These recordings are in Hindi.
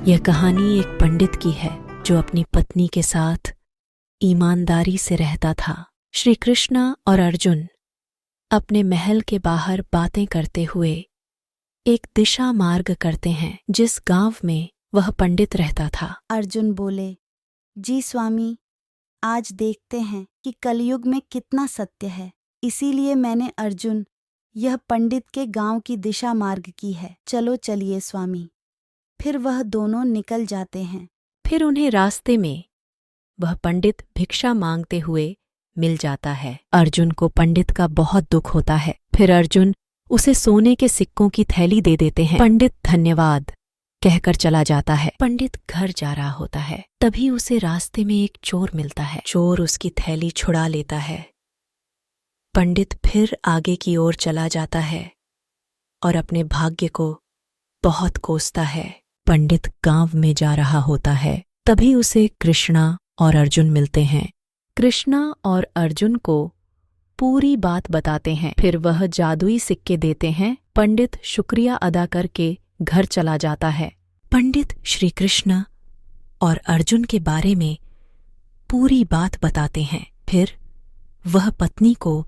यह कहानी एक पंडित की है जो अपनी पत्नी के साथ ईमानदारी से रहता था। श्री कृष्ण और अर्जुन अपने महल के बाहर बातें करते हुए एक दिशा मार्ग करते हैं जिस गांव में वह पंडित रहता था। अर्जुन बोले, जी स्वामी, आज देखते हैं कि कलयुग में कितना सत्य है। इसीलिए मैंने अर्जुन यह पंडित के गांव की दिशा मार्ग की है। चलो चलिए स्वामी। फिर वह दोनों निकल जाते हैं। फिर उन्हें रास्ते में वह पंडित भिक्षा मांगते हुए मिल जाता है। अर्जुन को पंडित का बहुत दुख होता है। फिर अर्जुन उसे सोने के सिक्कों की थैली दे देते हैं। पंडित धन्यवाद कहकर चला जाता है। पंडित घर जा रहा होता है, तभी उसे रास्ते में एक चोर मिलता है। चोर उसकी थैली छुड़ा लेता है। पंडित फिर आगे की ओर चला जाता है और अपने भाग्य को बहुत कोसता है। पंडित गांव में जा रहा होता है, तभी उसे कृष्णा और अर्जुन मिलते हैं। कृष्णा और अर्जुन को पूरी बात बताते हैं। फिर वह जादुई सिक्के देते हैं। पंडित शुक्रिया अदा करके घर चला जाता है। पंडित श्री कृष्ण और अर्जुन के बारे में पूरी बात बताते हैं। फिर वह पत्नी को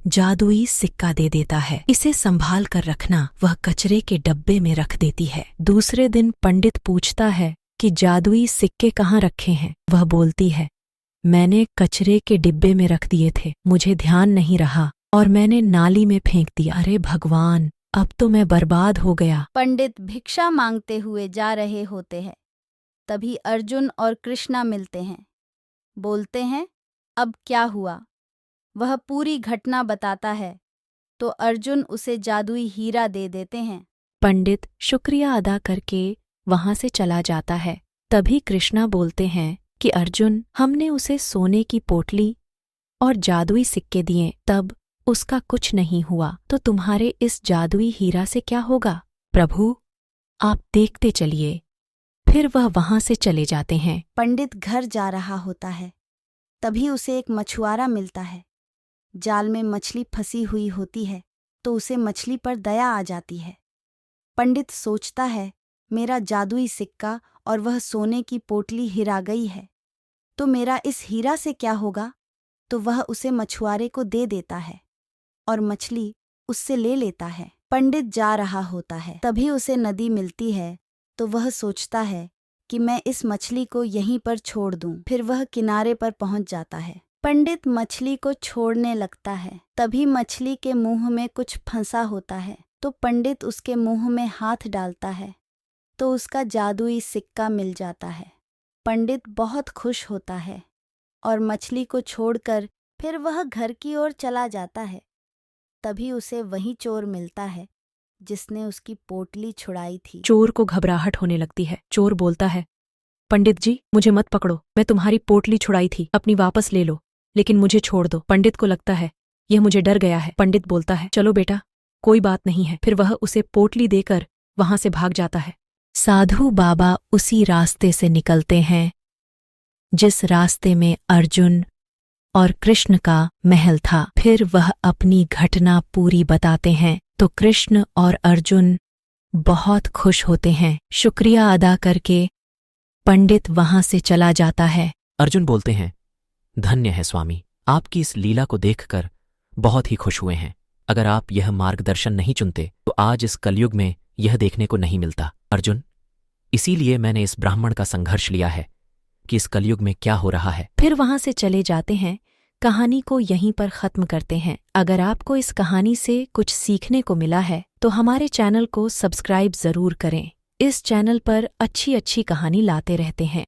जादुई सिक्का दे देता है। इसे संभाल कर रखना। वह कचरे के डब्बे में रख देती है। दूसरे दिन पंडित पूछता है कि जादुई सिक्के कहाँ रखे हैं। वह बोलती है, मैंने कचरे के डिब्बे में रख दिए थे, मुझे ध्यान नहीं रहा और मैंने नाली में फेंक दिया। अरे भगवान, अब तो मैं बर्बाद हो गया। पंडित भिक्षा मांगते हुए जा रहे होते हैं। तभी अर्जुन और कृष्णा मिलते हैं। बोलते हैं, अब क्या हुआ? वह पूरी घटना बताता है तो अर्जुन उसे जादुई हीरा दे देते हैं। पंडित शुक्रिया अदा करके वहां से चला जाता है। तभी कृष्णा बोलते हैं कि अर्जुन, हमने उसे सोने की पोटली और जादुई सिक्के दिए, तब उसका कुछ नहीं हुआ, तो तुम्हारे इस जादुई हीरा से क्या होगा? प्रभु, आप देखते चलिए। फिर वह वहां से चले जाते हैं। पंडित घर जा रहा होता है, तभी उसे एक मछुआरा मिलता है। जाल में मछली फंसी हुई होती है तो उसे मछली पर दया आ जाती है। पंडित सोचता है, मेरा जादुई सिक्का और वह सोने की पोटली हिरा गई है, तो मेरा इस हीरा से क्या होगा? तो वह उसे मछुआरे को दे देता है और मछली उससे ले लेता है। पंडित जा रहा होता है, तभी उसे नदी मिलती है तो वह सोचता है कि मैं इस मछली को यहीं पर छोड़ दूं। फिर वह किनारे पर पहुंच जाता है। पंडित मछली को छोड़ने लगता है, तभी मछली के मुंह में कुछ फंसा होता है, तो पंडित उसके मुंह में हाथ डालता है तो उसका जादुई सिक्का मिल जाता है। पंडित बहुत खुश होता है और मछली को छोड़कर फिर वह घर की ओर चला जाता है। तभी उसे वही चोर मिलता है जिसने उसकी पोटली छुड़ाई थी। चोर को घबराहट होने लगती है। चोर बोलता है, पंडित जी, मुझे मत पकड़ो, मैं तुम्हारी पोटली छुड़ाई थी, अपनी वापस ले लो, लेकिन मुझे छोड़ दो। पंडित को लगता है यह मुझे डर गया है। पंडित बोलता है, चलो बेटा, कोई बात नहीं है। फिर वह उसे पोटली देकर वहां से भाग जाता है। साधु बाबा उसी रास्ते से निकलते हैं जिस रास्ते में अर्जुन और कृष्ण का महल था। फिर वह अपनी घटना पूरी बताते हैं तो कृष्ण और अर्जुन बहुत खुश होते हैं। शुक्रिया अदा करके पंडित वहां से चला जाता है। अर्जुन बोलते हैं, धन्य है स्वामी, आपकी इस लीला को देखकर बहुत ही खुश हुए हैं। अगर आप यह मार्गदर्शन नहीं चुनते तो आज इस कलयुग में यह देखने को नहीं मिलता। अर्जुन, इसीलिए मैंने इस ब्राह्मण का संघर्ष लिया है कि इस कलयुग में क्या हो रहा है। फिर वहां से चले जाते हैं। कहानी को यहीं पर खत्म करते हैं। अगर आपको इस कहानी से कुछ सीखने को मिला है तो हमारे चैनल को सब्सक्राइब जरूर करें। इस चैनल पर अच्छी अच्छी कहानी लाते रहते हैं।